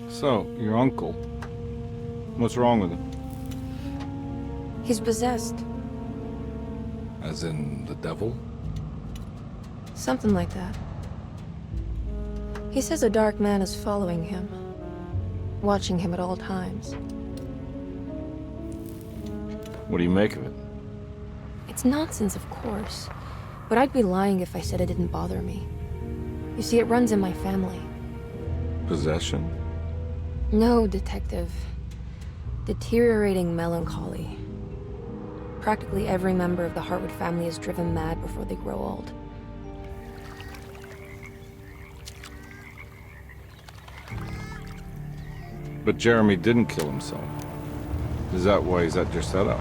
So, your uncle. What's wrong with him? He's possessed. As in the devil? Something like that. He says a dark man is following him, watching him at all times. What do you make of it? It's nonsense, of course, but I'd be lying if I said it didn't bother me. You see, it runs in my family. Possession? No, Detective. Deteriorating melancholy. Practically every member of the Hartwood family is driven mad before they grow old. But Jeremy didn't kill himself. Is that why he's at Derceto?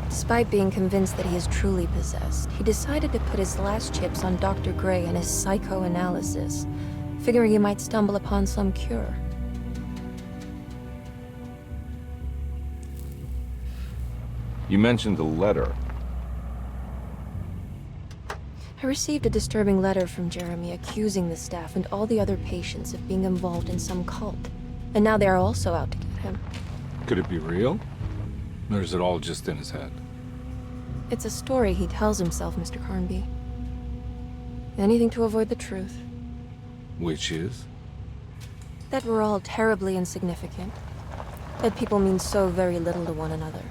Despite being convinced that he is truly possessed, he decided to put his last chips on Dr. Gray and his psychoanalysis, figuring he might stumble upon some cure. You mentioned a letter. I received a disturbing letter from Jeremy accusing the staff and all the other patients of being involved in some cult. And now they are also out to get him. Could it be real? Or is it all just in his head? It's a story he tells himself, Mr. Carnby. Anything to avoid the truth. Which is? That we're all terribly insignificant. That people mean so very little to one another.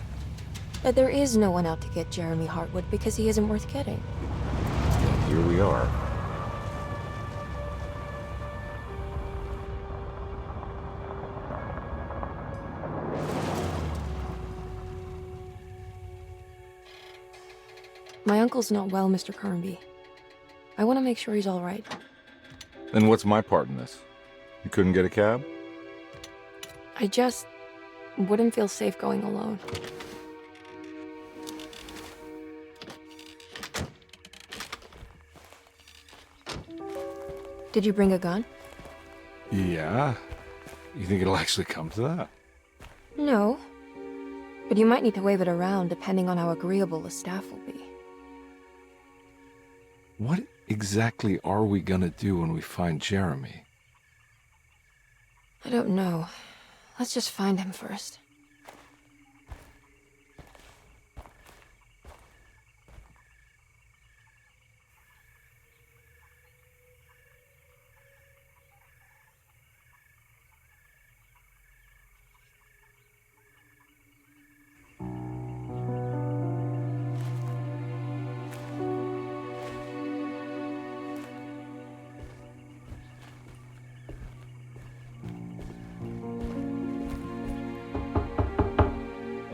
That there is no one out to get Jeremy Hartwood because he isn't worth getting. And here we are. My uncle's not well, Mr. Carnby. I want to make sure he's all right. Then what's my part in this? You couldn't get a cab? I just wouldn't feel safe going alone. Did you bring a gun? Yeah. You think it'll actually come to that? No. But you might need to wave it around depending on how agreeable the staff will be. What exactly are we gonna do when we find Jeremy? I don't know. Let's just find him first.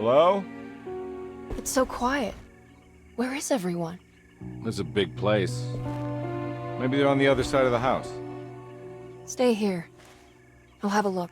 Hello? It's so quiet. Where is everyone? This is a big place. Maybe they're on the other side of the house. Stay here. I'll have a look.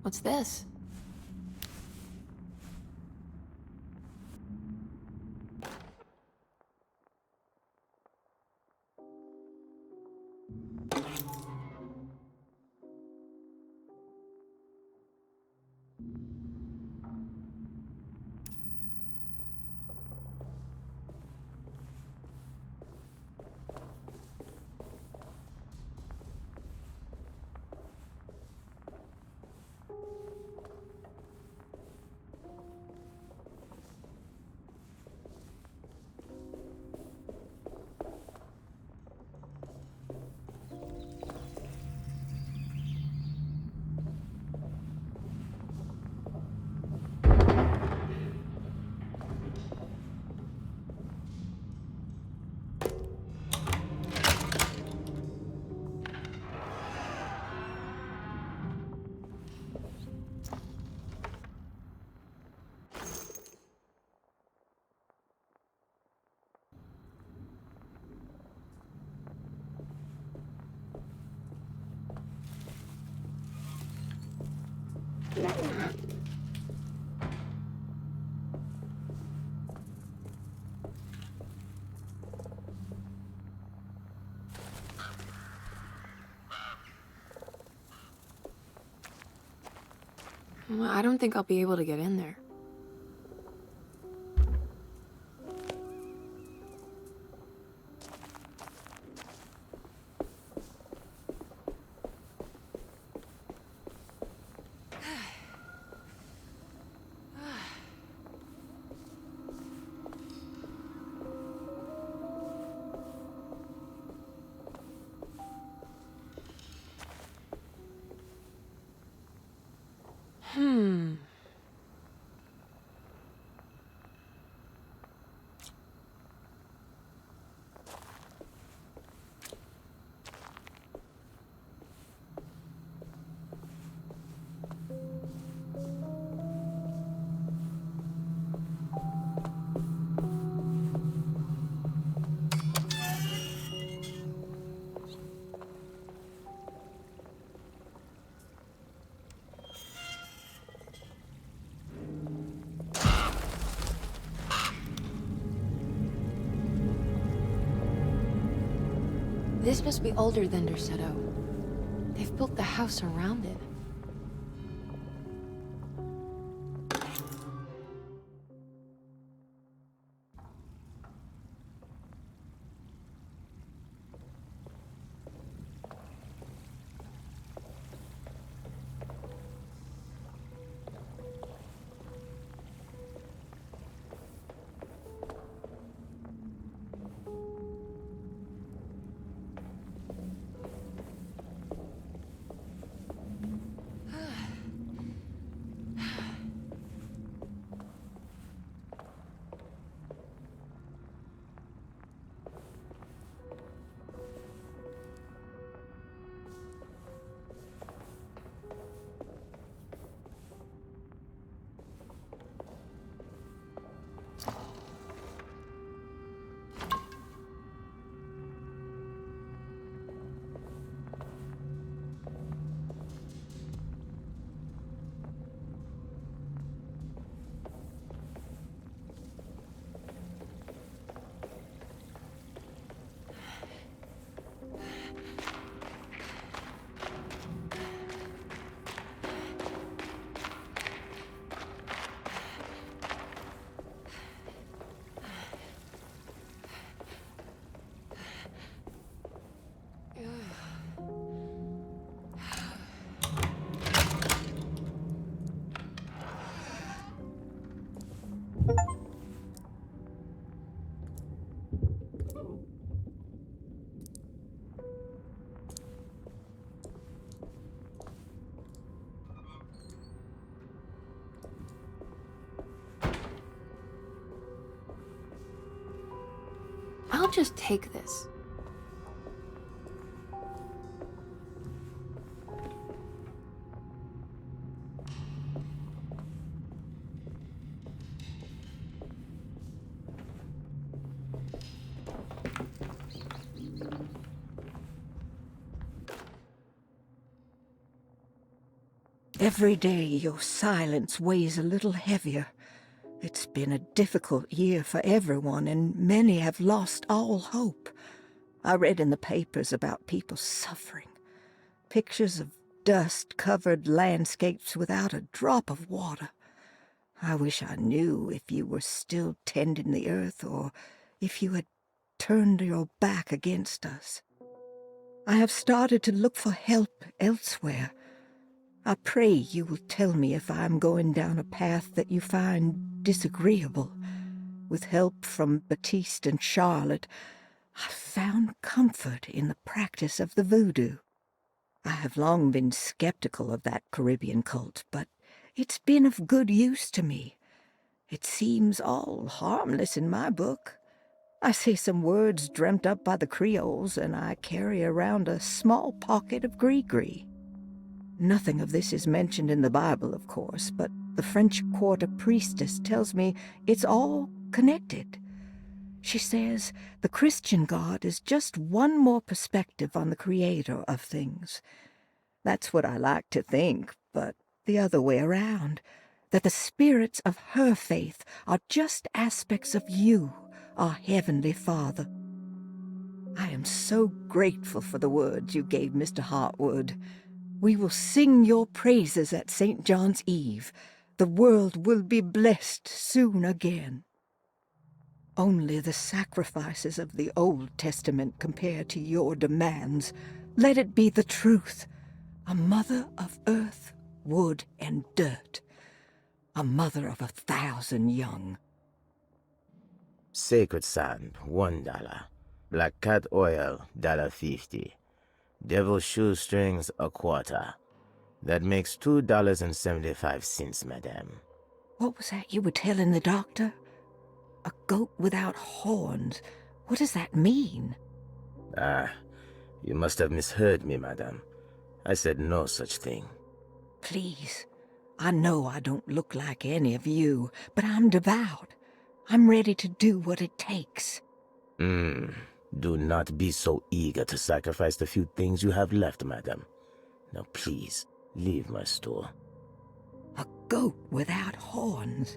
What's this? Well, I don't think I'll be able to get in there. This must be older than Derceto. They've built the house around it. I'll just take this. Every day your silence weighs a little heavier. It's been a difficult year for everyone, and many have lost all hope. I read in the papers about people suffering. Pictures of dust-covered landscapes without a drop of water. I wish I knew if you were still tending the earth, or if you had turned your back against us. I have started to look for help elsewhere. I pray you will tell me if I am going down a path that you find disagreeable. With help from Baptiste and Charlotte, I found comfort in the practice of the voodoo. I have long been skeptical of that Caribbean cult, but it's been of good use to me. It seems all harmless in my book. I say some words dreamt up by the Creoles, and I carry around a small pocket of gree-gree. Nothing of this is mentioned in the Bible, of course, but the French Quarter priestess tells me it's all connected. She says the Christian God is just one more perspective on the creator of things. That's what I like to think, but the other way around, that the spirits of her faith are just aspects of you, our Heavenly Father. I am so grateful for the words you gave Mr. Hartwood. We will sing your praises at St. John's Eve. The world will be blessed soon again. Only the sacrifices of the Old Testament compare to your demands. Let it be the truth. A mother of earth, wood, and dirt. A mother of 1,000 young. Sacred sand, $1. Black cat oil, $1.50. Devil shoestrings, a quarter. That makes $2.75, madame. What was that you were telling the doctor? A goat without horns. What does that mean? Ah, you must have misheard me, madame. I said no such thing. Please, I know I don't look like any of you, but I'm devout. I'm ready to do what it takes. Do not be so eager to sacrifice the few things you have left, madame. Now please, leave my store. A goat without horns.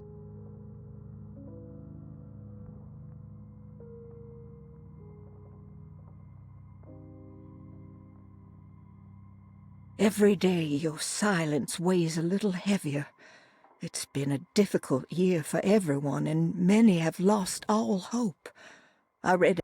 Every day your silence weighs a little heavier. It's been a difficult year for everyone, and many have lost all hope. I read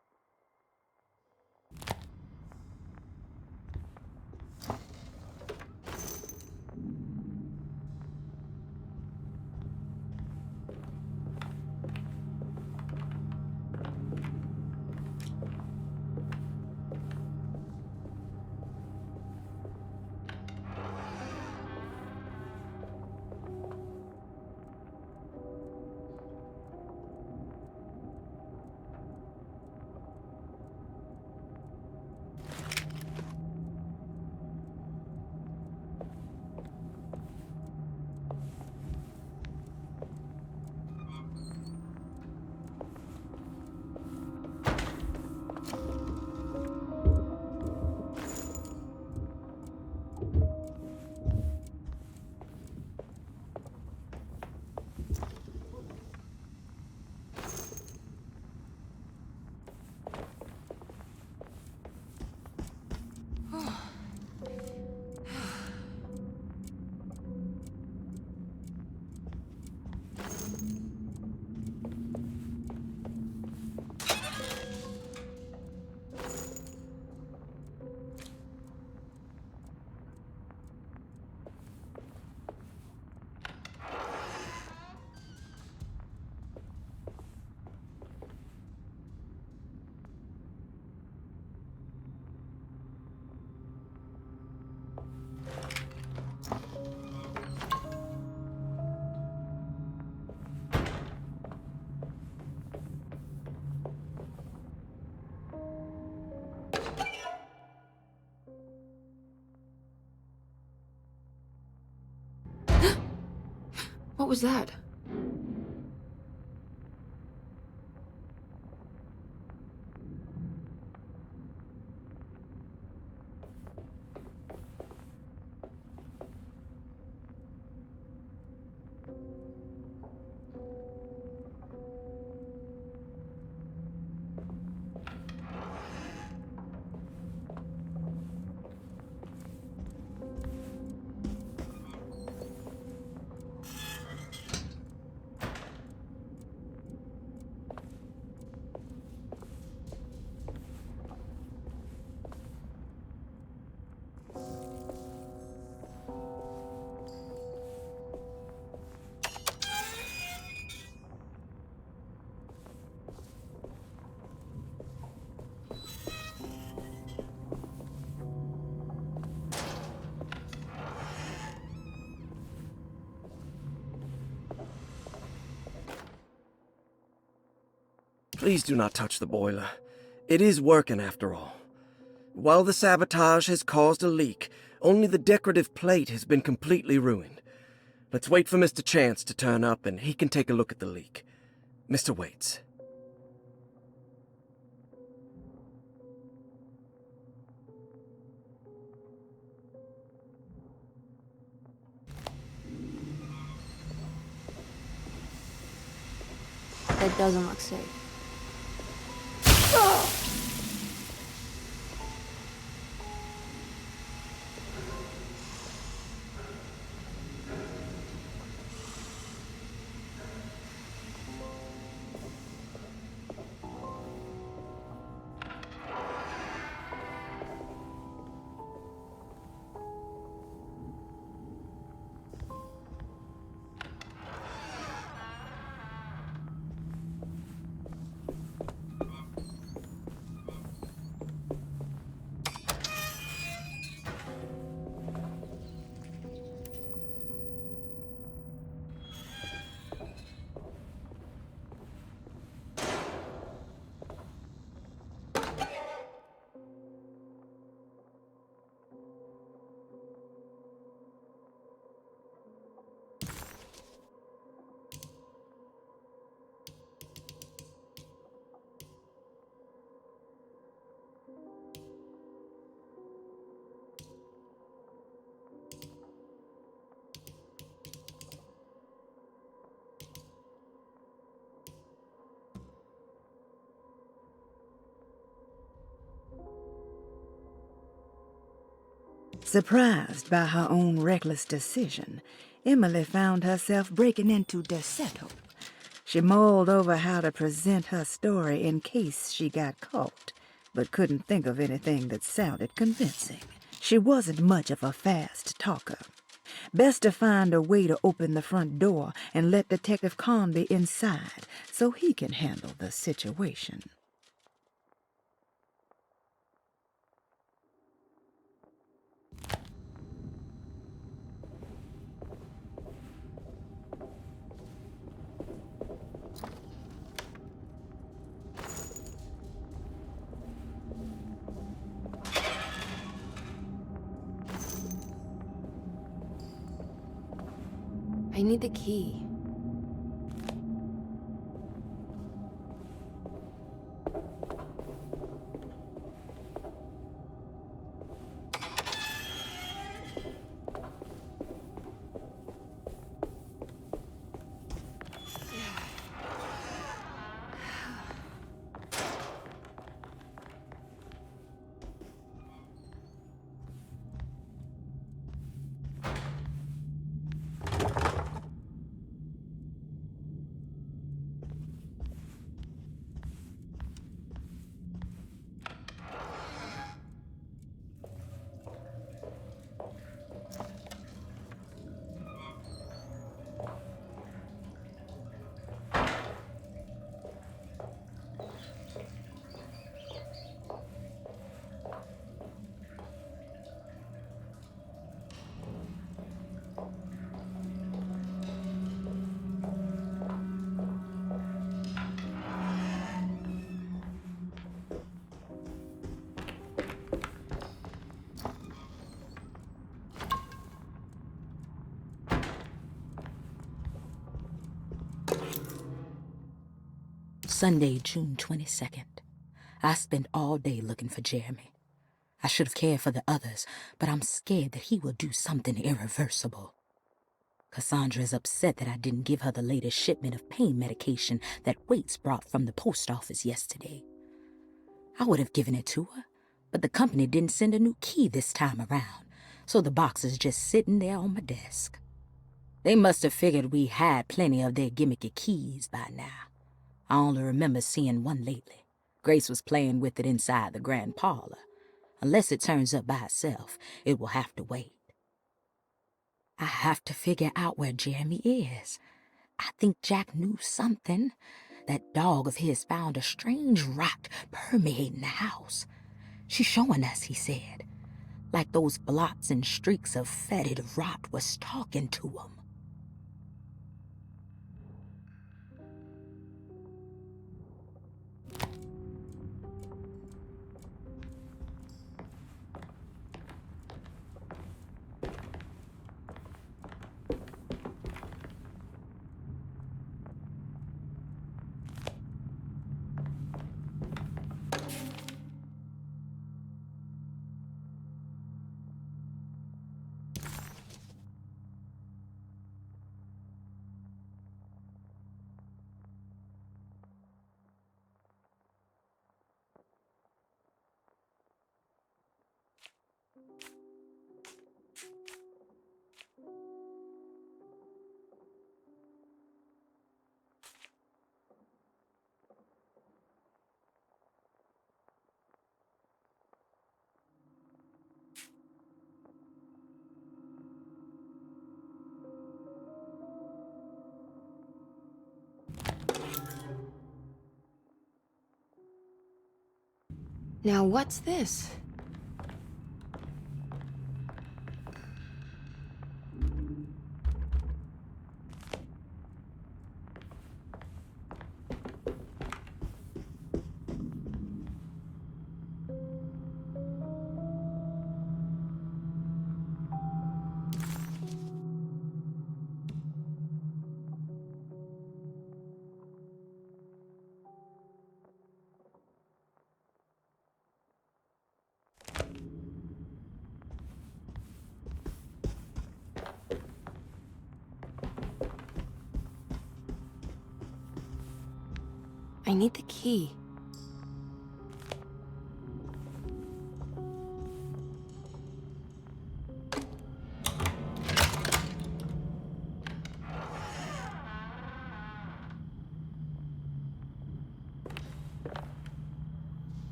What was that? Please do not touch the boiler. It is working after all. While the sabotage has caused a leak, only the decorative plate has been completely ruined. Let's wait for Mr. Chance to turn up and he can take a look at the leak. Mr. Waits. That doesn't look safe. Surprised by her own reckless decision, Emily found herself breaking into Derceto. She mulled over how to present her story in case she got caught, but couldn't think of anything that sounded convincing. She wasn't much of a fast talker. Best to find a way to open the front door and let Detective Conby inside so he can handle the situation. I need the key. Sunday, June 22nd. I spent all day looking for Jeremy. I should have cared for the others, but I'm scared that he will do something irreversible. Cassandra is upset that I didn't give her the latest shipment of pain medication that Waits brought from the post office yesterday. I would have given it to her, but the company didn't send a new key this time around, so the box is just sitting there on my desk. They must have figured we had plenty of their gimmicky keys by now. I only remember seeing one lately. Grace was playing with it inside the grand parlor. Unless it turns up by itself, it will have to wait. I have to figure out where Jeremy is. I think Jack knew something. That dog of his found a strange rot permeating the house. She's showing us, he said. Like those blots and streaks of fetid rot was talking to him. Now what's this? I need the key.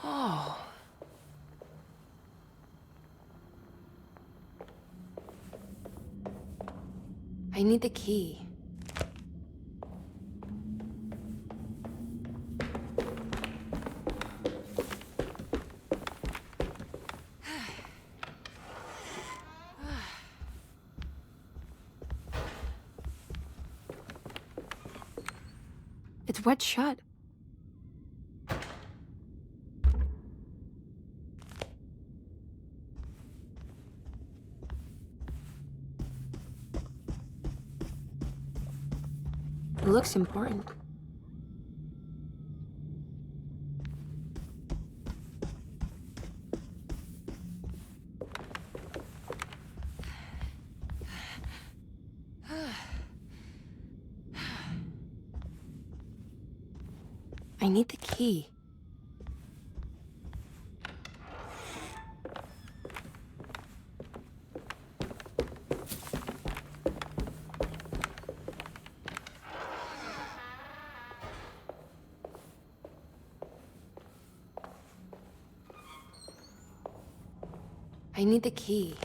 Oh. I need the key. It's wet shut. It looks important. I need the key. I need the key.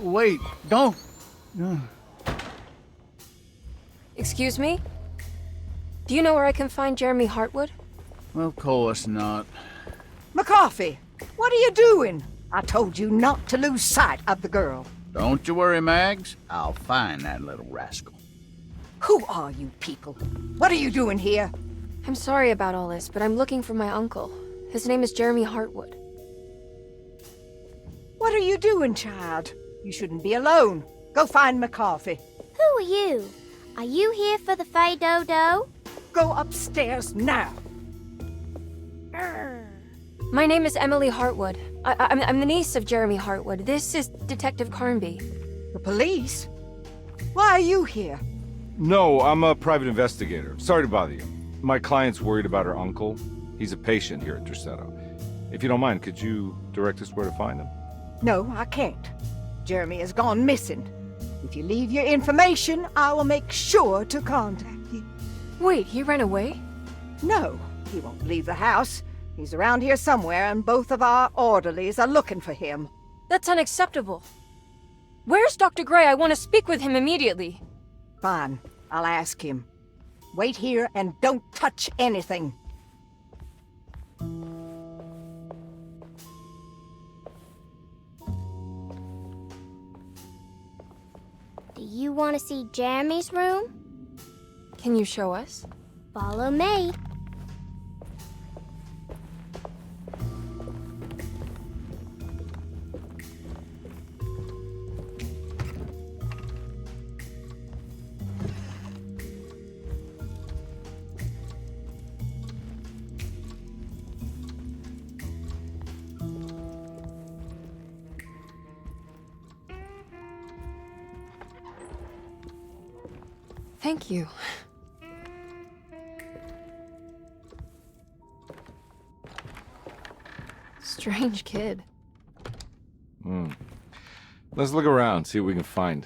Wait, don't. Excuse me? Do you know where I can find Jeremy Hartwood? Of course not. McCarthy, what are you doing? I told you not to lose sight of the girl. Don't you worry, Mags. I'll find that little rascal. Who are you people? What are you doing here? I'm sorry about all this, but I'm looking for my uncle. His name is Jeremy Hartwood. What are you doing, child? You shouldn't be alone. Go find McCarthy. Who are you? Are you here for the Fay Dodo? Go upstairs now. My name is Emily Hartwood. I'm the niece of Jeremy Hartwood. This is Detective Carnby. The police? Why are you here? No, I'm a private investigator. Sorry to bother you. My client's worried about her uncle. He's a patient here at Derceto. If you don't mind, could you direct us where to find him? No, I can't. Jeremy has gone missing. If you leave your information, I will make sure to contact you. Wait, he ran away? No, he won't leave the house. He's around here somewhere, and both of our orderlies are looking for him. That's unacceptable. Where's Dr. Gray? I want to speak with him immediately. Fine, I'll ask him. Wait here and don't touch anything. Do you want to see Jeremy's room? Can you show us? Follow me. Thank you. Strange kid. Let's look around, see what we can find.